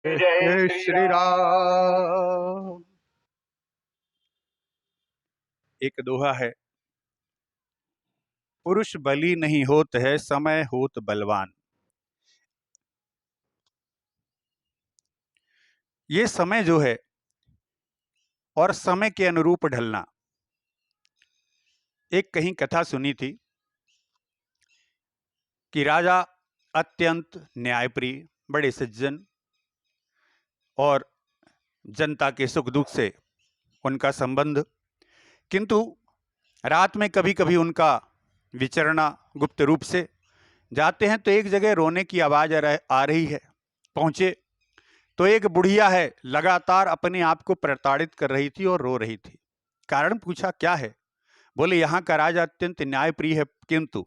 जय श्री राम। एक दोहा है, पुरुष बली नहीं होत है, समय होत बलवान। ये समय जो है और समय के अनुरूप ढलना, एक कहीं कथा सुनी थी कि राजा अत्यंत न्यायप्रिय, बड़े सज्जन और जनता के सुख दुख से उनका संबंध, किंतु रात में कभी कभी उनका विचरना गुप्त रूप से जाते हैं तो एक जगह रोने की आवाज आ रही है। पहुंचे तो एक बुढ़िया है, लगातार अपने आप को प्रताड़ित कर रही थी और रो रही थी। कारण पूछा, क्या है? बोले, यहाँ का राजा अत्यंत न्यायप्रिय है, किंतु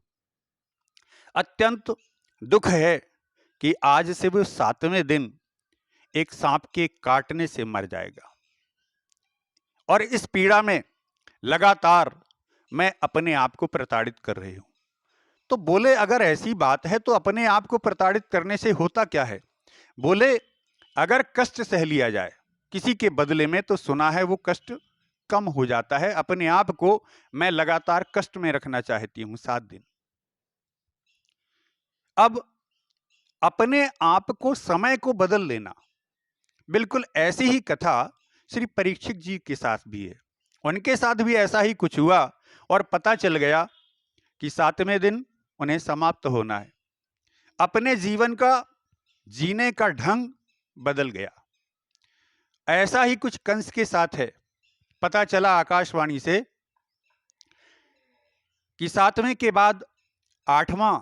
अत्यंत दुख है कि आज से वो 7वें दिन एक सांप के काटने से मर जाएगा और इस पीड़ा में लगातार मैं अपने आप को प्रताड़ित कर रही हूं। तो बोले, अगर ऐसी बात है तो अपने आप को प्रताड़ित करने से होता क्या है? बोले, अगर कष्ट सह लिया जाए किसी के बदले में तो सुना है वो कष्ट कम हो जाता है। अपने आप को मैं लगातार कष्ट में रखना चाहती हूं 7 दिन। अब अपने आप को, समय को बदल लेना, बिल्कुल ऐसी ही कथा श्री परीक्षित जी के साथ भी है। उनके साथ भी ऐसा ही कुछ हुआ और पता चल गया कि 7वें दिन उन्हें समाप्त होना है। अपने जीवन का जीने का ढंग बदल गया। ऐसा ही कुछ कंस के साथ है। पता चला आकाशवाणी से कि 7वें के बाद 8वां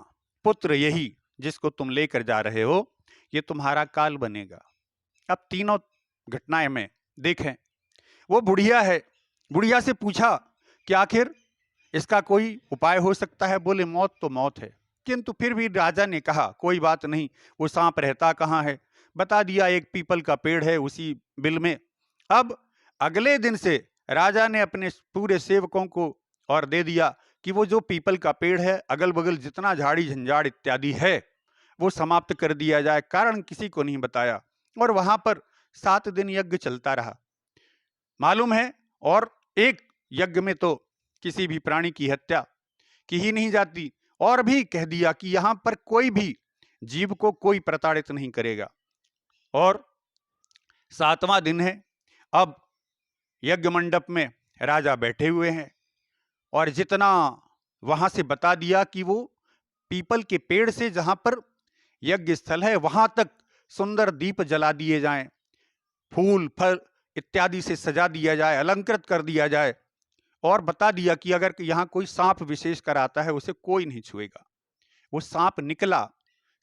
पुत्र, यही जिसको तुम लेकर जा रहे हो, ये तुम्हारा काल बनेगा। अब तीनों घटनाएं में देखें। वो बुढ़िया है, बुढ़िया से पूछा कि आखिर इसका कोई उपाय हो सकता है? बोले, मौत तो मौत है। किंतु फिर भी राजा ने कहा, कोई बात नहीं, वो सांप रहता कहाँ है? बता दिया, एक पीपल का पेड़ है उसी बिल में। अब अगले दिन से राजा ने अपने पूरे सेवकों को और दे दिया कि वो जो पीपल का पेड़ है, अगल बगल जितना झाड़ी झंझाड़ इत्यादि है, वो समाप्त कर दिया जाए। कारण किसी को नहीं बताया और वहां पर 7 दिन यज्ञ चलता रहा, मालूम है। और एक यज्ञ में तो किसी भी प्राणी की हत्या की ही नहीं जाती, और भी कह दिया कि यहां पर कोई भी जीव को कोई प्रताड़ित नहीं करेगा। और 7वां दिन है। अब यज्ञ मंडप में राजा बैठे हुए हैं और जितना वहां से बता दिया कि वो पीपल के पेड़ से जहां पर यज्ञ स्थल है वहां तक सुंदर दीप जला दिए जाएं, फूल फल इत्यादि से सजा दिया जाए, अलंकृत कर दिया जाए, और बता दिया कि अगर यहां कोई सांप विशेष कर आता है उसे कोई नहीं छुएगा। वो सांप निकला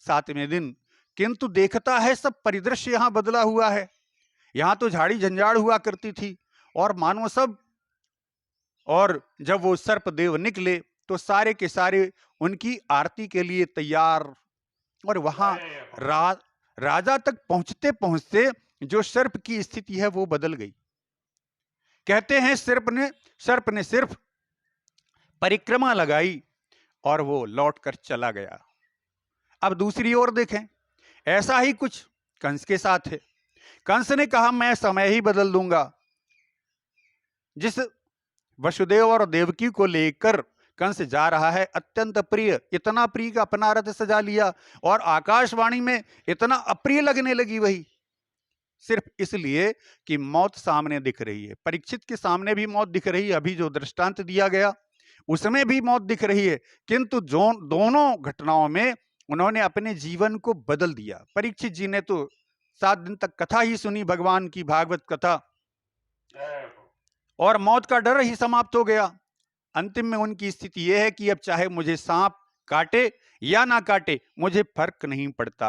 7वें दिन, किंतु देखता है सब परिदृश्य यहां बदला हुआ है। यहां तो झाड़ी झंझाड़ हुआ करती थी और मानो सब, और जब वो सर्पदेव निकले तो सारे के सारे उनकी आरती के लिए तैयार। और वहां राजा तक पहुंचते पहुंचते जो सर्प की स्थिति है वो बदल गई। कहते हैं सर्प ने सिर्फ परिक्रमा लगाई और वो लौटकर चला गया। अब दूसरी ओर देखें, ऐसा ही कुछ कंस के साथ है। कंस ने कहा, मैं समय ही बदल दूंगा। जिस वसुदेव और देवकी को लेकर कंस जा रहा है, अत्यंत प्रिय, इतना प्रिय का अपना रथ सजा लिया और आकाशवाणी में इतना अप्रिय लगने लगी वही, सिर्फ इसलिए कि मौत सामने दिख रही है। परीक्षित के सामने भी मौत दिख रही है, अभी जो दृष्टांत दिया गया उसमें भी मौत दिख रही है, किंतु जो दोनों घटनाओं में उन्होंने अपने जीवन को बदल दिया। परीक्षित जी ने तो 7 दिन तक कथा ही सुनी, भगवान की भागवत कथा, और मौत का डर ही समाप्त हो गया। अंतिम में उनकी स्थिति यह है कि अब चाहे मुझे सांप काटे या ना काटे, मुझे फर्क नहीं पड़ता।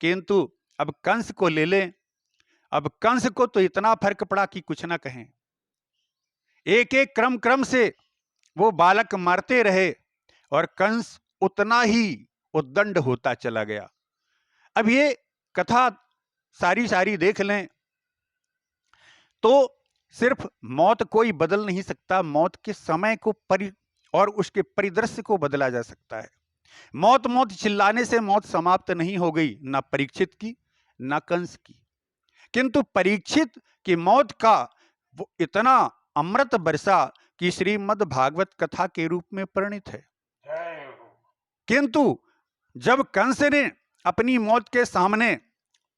किंतु अब कंस को ले लें, अब कंस को तो इतना फर्क पड़ा कि कुछ ना कहें। एक एक क्रम से वो बालक मरते रहे और कंस उतना ही उद्दंड होता चला गया। अब ये कथा सारी देख लें तो सिर्फ मौत कोई बदल नहीं सकता, मौत के समय को और उसके परिदृश्य को बदला जा सकता है। मौत मौत चिल्लाने से मौत समाप्त नहीं हो गई, ना परीक्षित की न कंस की। किंतु परीक्षित की मौत का वो इतना अमृत बरसा कि श्रीमद् भागवत कथा के रूप में परिणित है। किंतु जब कंस ने अपनी मौत के सामने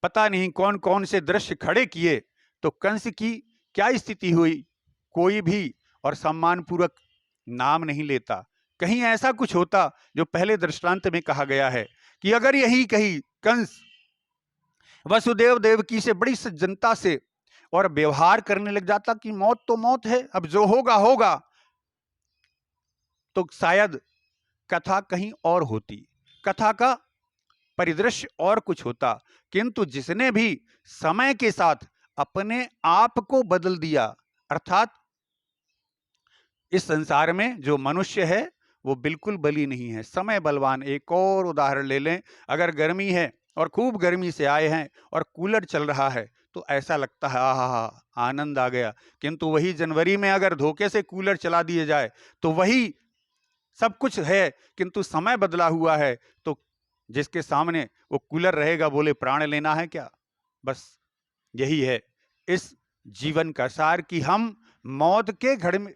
पता नहीं कौन कौन से दृश्य खड़े किए तो कंस की क्या स्थिति हुई, कोई भी और सम्मान पूर्वक नाम नहीं लेता। कहीं ऐसा कुछ होता जो पहले दृष्टांत में कहा गया है कि अगर यही कहीं कंस वसुदेव देवकी से बड़ी सज्जनता से और व्यवहार करने लग जाता कि मौत तो मौत है, अब जो होगा होगा, तो शायद कथा कहीं और होती, कथा का परिदृश्य और कुछ होता। किंतु जिसने भी समय के साथ अपने आप को बदल दिया, अर्थात इस संसार में जो मनुष्य है वो बिल्कुल बली नहीं है, समय बलवान। एक और उदाहरण ले लें, अगर गर्मी है और खूब गर्मी से आए हैं और कूलर चल रहा है तो ऐसा लगता है आहा आनंद आ गया। किंतु वही जनवरी में अगर धोखे से कूलर चला दिए जाए तो वही सब कुछ है, किंतु समय बदला हुआ है, तो जिसके सामने वो कूलर रहेगा बोले प्राण लेना है क्या। बस यही है इस जीवन का सार कि हम मौत के घड़े में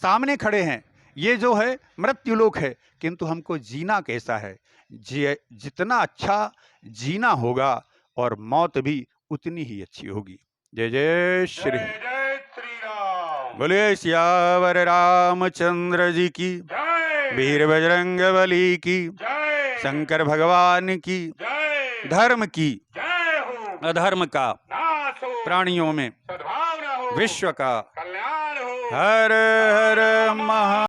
सामने खड़े हैं। ये जो है मृत्युलोक है, किंतु हमको जीना कैसा है, जितना अच्छा जीना होगा और मौत भी उतनी ही अच्छी होगी। जय जय श्री राम। बोले सियावर रामचंद्र जी की, वीर बजरंग बली की, शंकर भगवान की, धर्म की, अधर्म का प्राणियों में, विश्व का हर हर महा